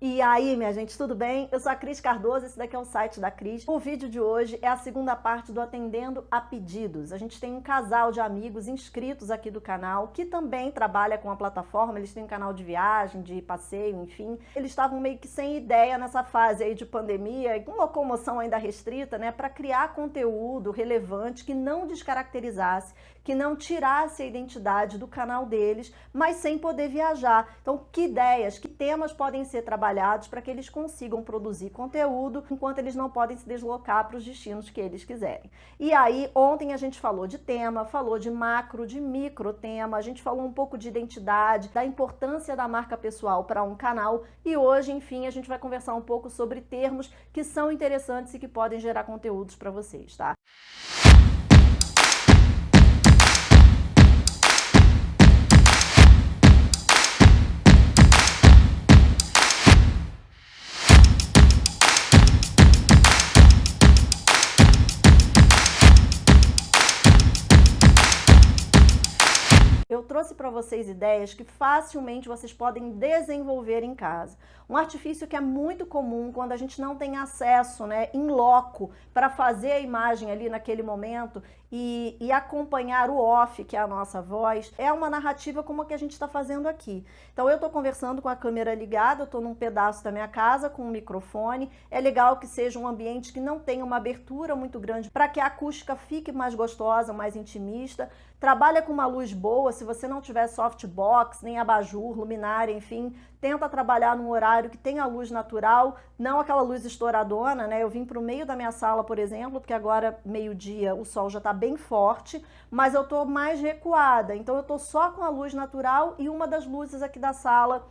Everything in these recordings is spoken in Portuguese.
E aí, minha gente, tudo bem? Eu sou a Cris Cardoso, esse daqui é o site da Cris. O vídeo de hoje é a segunda parte do Atendendo a Pedidos. A gente tem um casal de amigos inscritos aqui do canal, que também trabalha com a plataforma, eles têm um canal de viagem, de passeio, enfim. Eles estavam meio que sem ideia nessa fase aí de pandemia, com locomoção ainda restrita, né, para criar conteúdo relevante que não descaracterizasse, que não tirasse a identidade do canal deles, mas sem poder viajar. Então, que ideias, que temas podem ser trabalhados para que eles consigam produzir conteúdo enquanto eles não podem se deslocar para os destinos que eles quiserem. E aí, ontem a gente falou de tema, falou de macro, de micro tema, a gente falou um pouco de identidade, da importância da marca pessoal para um canal e hoje, enfim, a gente vai conversar um pouco sobre termos que são interessantes e que podem gerar conteúdos para vocês, tá? Eu trouxe para vocês ideias que facilmente vocês podem desenvolver em casa. Um artifício que é muito comum quando a gente não tem acesso, né, in loco, para fazer a imagem ali naquele momento e acompanhar o off, que é a nossa voz, é uma narrativa como a que a gente está fazendo aqui. Então eu estou conversando com a câmera ligada, eu estou num pedaço da minha casa com um microfone. É legal que seja um ambiente que não tenha uma abertura muito grande para que a acústica fique mais gostosa, mais intimista. Trabalha com uma luz boa, se você não tiver softbox, nem abajur, luminária, enfim, tenta trabalhar num horário que tenha luz natural, não aquela luz estouradona, né? Eu vim para o meio da minha sala, por exemplo, porque agora, meio-dia, o sol já está bem forte, mas eu estou mais recuada, então eu estou só com a luz natural e uma das luzes aqui da sala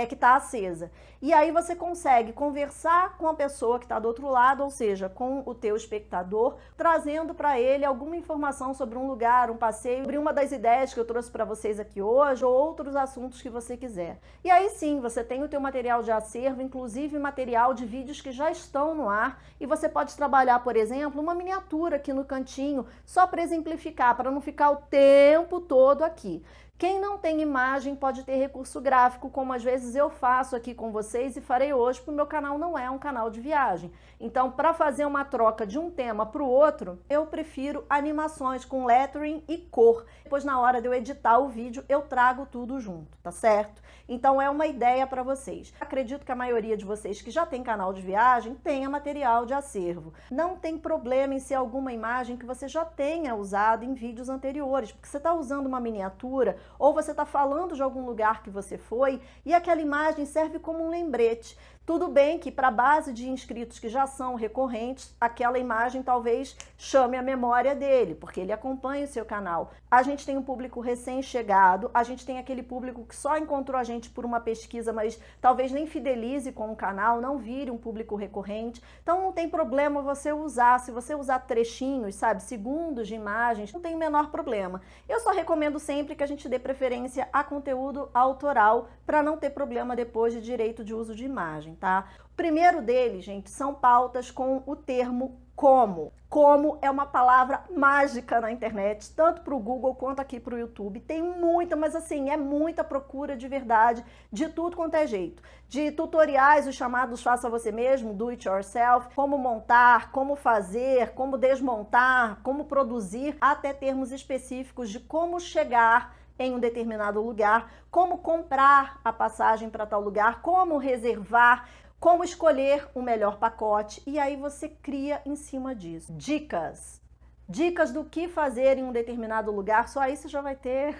que está acesa. E aí você consegue conversar com a pessoa que está do outro lado, ou seja, com o teu espectador, trazendo para ele alguma informação sobre um lugar, um passeio, sobre uma das ideias que eu trouxe para vocês aqui hoje, ou outros assuntos que você quiser. E aí sim, você tem o teu material de acervo, inclusive material de vídeos que já estão no ar, e você pode trabalhar, por exemplo, uma miniatura aqui no cantinho, só para exemplificar, para não ficar o tempo todo aqui. Quem não tem imagem pode ter recurso gráfico, como às vezes eu faço aqui com vocês e farei hoje, porque o meu canal não é um canal de viagem. Então, para fazer uma troca de um tema para o outro, eu prefiro animações com lettering e cor. Depois, na hora de eu editar o vídeo, eu trago tudo junto, tá certo? Então, é uma ideia para vocês. Acredito que a maioria de vocês que já tem canal de viagem tenha material de acervo. Não tem problema em ser alguma imagem que você já tenha usado em vídeos anteriores, porque você está usando uma miniatura ou você está falando de algum lugar que você foi e aquela imagem serve como um lembrete. Tudo bem que para a base de inscritos que já são recorrentes, aquela imagem talvez chame a memória dele, porque ele acompanha o seu canal. A gente tem um público recém-chegado, a gente tem aquele público que só encontrou a gente por uma pesquisa, mas talvez nem fidelize com o canal, não vire um público recorrente. Então não tem problema você usar, se você usar trechinhos, sabe, segundos de imagens, não tem o menor problema. Eu só recomendo sempre que a gente dê preferência a conteúdo autoral para não ter problema depois de direito de uso de imagem. Tá? O primeiro deles, gente, são pautas com o termo como. Como é uma palavra mágica na internet, tanto para o Google quanto aqui para o YouTube. Tem muita, mas assim, é muita procura de verdade, de tudo quanto é jeito. De tutoriais, os chamados faça você mesmo, do it yourself, como montar, como fazer, como desmontar, como produzir, até termos específicos de como chegar em um determinado lugar, como comprar a passagem para tal lugar, como reservar, como escolher o melhor pacote, e aí você cria em cima disso. Dicas. Dicas do que fazer em um determinado lugar, só aí você já vai ter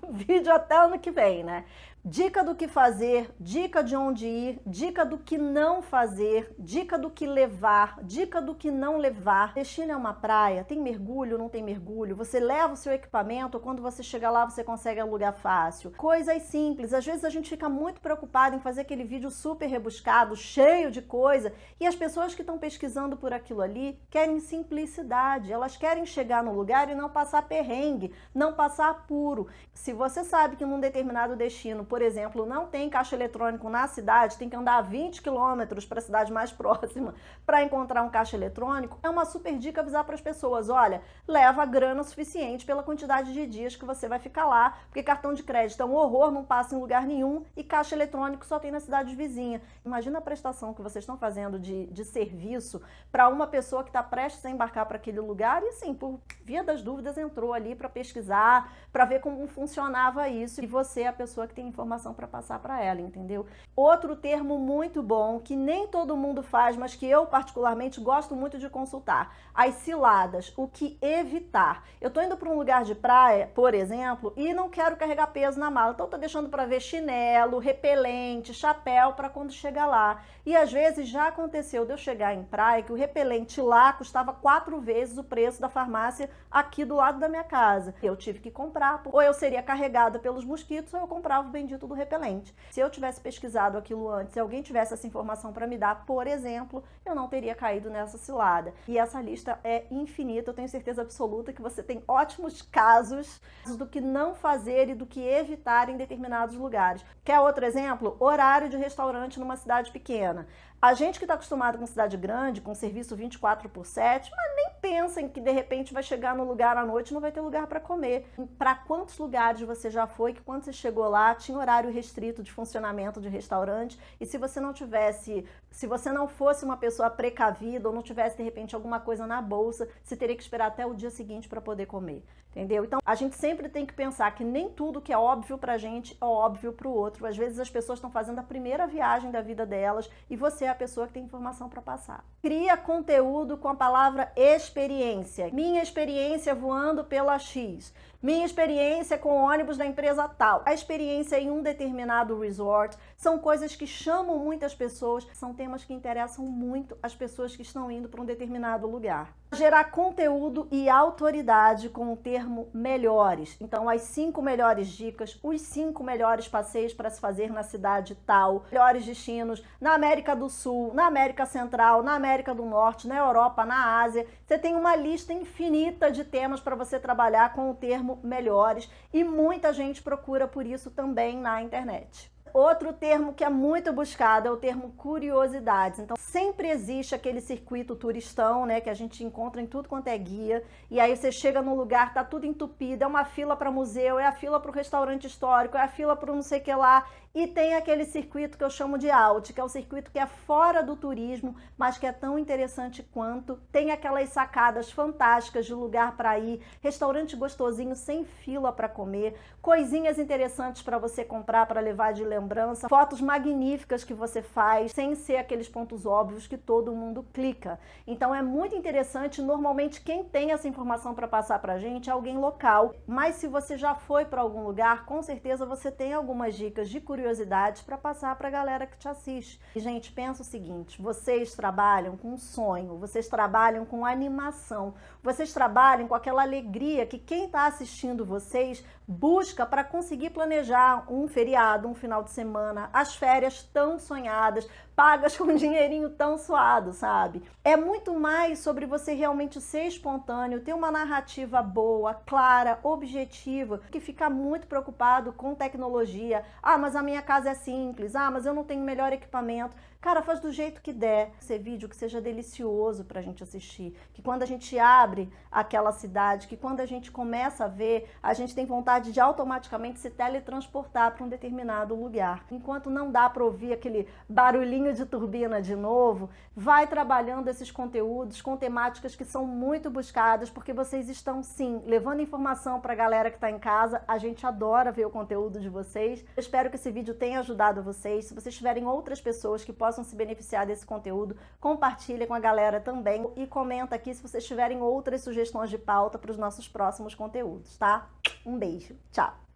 um vídeo até ano que vem, né? Dica do que fazer, dica de onde ir, dica do que não fazer, dica do que levar, dica do que não levar. Destino é uma praia, tem mergulho, não tem mergulho? Você leva o seu equipamento, ou quando você chega lá você consegue alugar fácil? Coisas simples, às vezes a gente fica muito preocupado em fazer aquele vídeo super rebuscado, cheio de coisa, e as pessoas que estão pesquisando por aquilo ali querem simplicidade, elas querem chegar no lugar e não passar perrengue, não passar apuro. Se você sabe que num determinado destino, por exemplo, não tem caixa eletrônico na cidade, tem que andar 20 quilômetros para a cidade mais próxima para encontrar um caixa eletrônico, é uma super dica avisar para as pessoas, olha, leva grana suficiente pela quantidade de dias que você vai ficar lá, porque cartão de crédito é um horror, não passa em lugar nenhum, e caixa eletrônico só tem na cidade vizinha. Imagina a prestação que vocês estão fazendo de serviço para uma pessoa que está prestes a embarcar para aquele lugar e, assim, por via das dúvidas, entrou ali para pesquisar, para ver como funcionava isso, e você é a pessoa que tem informação para passar para ela, entendeu? Outro termo muito bom, que nem todo mundo faz, mas que eu particularmente gosto muito de consultar, as ciladas, o que evitar. Eu tô indo para um lugar de praia, por exemplo, e não quero carregar peso na mala, então eu tô deixando para ver chinelo, repelente, chapéu para quando chegar lá. E às vezes já aconteceu de eu chegar em praia que o repelente lá custava 4 vezes o preço da farmácia aqui do lado da minha casa. Eu tive que comprar, ou eu seria carregada pelos mosquitos, ou eu comprava o bendito do repelente. Se eu tivesse pesquisado aquilo antes, se alguém tivesse essa informação para me dar, por exemplo, eu não teria caído nessa cilada. E essa lista é infinita, eu tenho certeza absoluta que você tem ótimos casos do que não fazer e do que evitar em determinados lugares. Quer outro exemplo? Horário de restaurante numa cidade pequena. A gente que está acostumado com cidade grande, com serviço 24/7, mas nem pensa em que de repente vai chegar no lugar à noite e não vai ter lugar para comer. Para quantos lugares você já foi que quando você chegou lá tinha horário restrito de funcionamento de restaurante, e se você não fosse uma pessoa precavida ou não tivesse de repente alguma coisa na bolsa, você teria que esperar até o dia seguinte para poder comer. Entendeu? Então, a gente sempre tem que pensar que nem tudo que é óbvio pra gente é óbvio pro outro. Às vezes as pessoas estão fazendo a primeira viagem da vida delas e você é a pessoa que tem informação para passar. Cria conteúdo com a palavra experiência. Minha experiência voando pela X. Minha experiência com o ônibus da empresa tal. A experiência em um determinado resort. São coisas que chamam muitas pessoas, são temas que interessam muito as pessoas que estão indo para um determinado lugar. Gerar conteúdo e autoridade com o termo melhores. Então, as 5 melhores dicas, os 5 melhores passeios para se fazer na cidade tal, melhores destinos na América do Sul, na América Central, na América do Norte, na Europa, na Ásia. Você tem uma lista infinita de temas para você trabalhar com o termo melhores e muita gente procura por isso também na internet. Outro termo que é muito buscado é o termo curiosidades. Então, sempre existe aquele circuito turistão, né, que a gente encontra em tudo quanto é guia, e aí você chega num lugar, tá tudo entupido, é uma fila para museu, é a fila para o restaurante histórico, é a fila para não sei o que lá, e tem aquele circuito que eu chamo de out, que é o circuito que é fora do turismo, mas que é tão interessante quanto. Tem aquelas sacadas fantásticas de lugar para ir, restaurante gostosinho, sem fila para comer, coisinhas interessantes para você comprar, para levar de lembrança, fotos magníficas que você faz, sem ser aqueles pontos óbvios que todo mundo clica. Então é muito interessante, normalmente quem tem essa informação para passar para a gente é alguém local, mas se você já foi para algum lugar, com certeza você tem algumas dicas de curiosidades para passar para a galera que te assiste. E, gente, pensa o seguinte, vocês trabalham com sonho, vocês trabalham com animação, vocês trabalham com aquela alegria que quem está assistindo vocês busca para conseguir planejar um feriado, um final de semana, as férias tão sonhadas, pagas com um dinheirinho tão suado, sabe? É muito mais sobre você realmente ser espontâneo, ter uma narrativa boa, clara, objetiva, que ficar muito preocupado com tecnologia. Ah, mas a minha casa é simples. Ah, mas eu não tenho melhor equipamento. Cara, faz do jeito que der. Esse vídeo que seja delicioso pra gente assistir. Que quando a gente abre aquela cidade, que quando a gente começa a ver, a gente tem vontade de automaticamente se teletransportar para um determinado lugar. Enquanto não dá para ouvir aquele barulhinho de turbina de novo, vai trabalhando esses conteúdos com temáticas que são muito buscadas, porque vocês estão, sim, levando informação para a galera que está em casa. A gente adora ver o conteúdo de vocês. Eu espero que esse vídeo tenha ajudado vocês. Se vocês tiverem outras pessoas que possam se beneficiar desse conteúdo, compartilha com a galera também e comenta aqui se vocês tiverem outras sugestões de pauta para os nossos próximos conteúdos, tá? Um beijo, tchau!